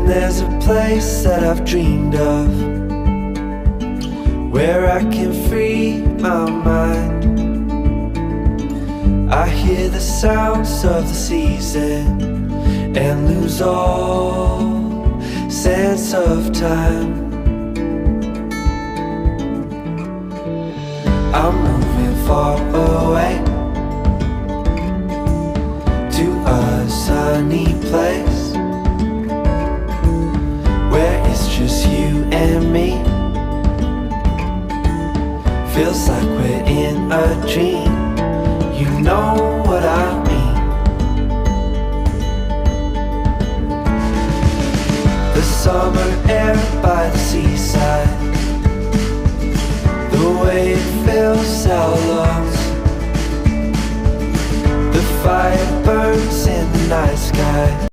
And there's a place that I've dreamed of, where I can free my mind. I hear the sounds of the season and lose all sense of time. I'm moving far away to a sunny place where it's just you and me. Feels like we're in a dream. You know what I mean. The summer air by the seaside, the way it fills our lungs, the fire burns in the night sky.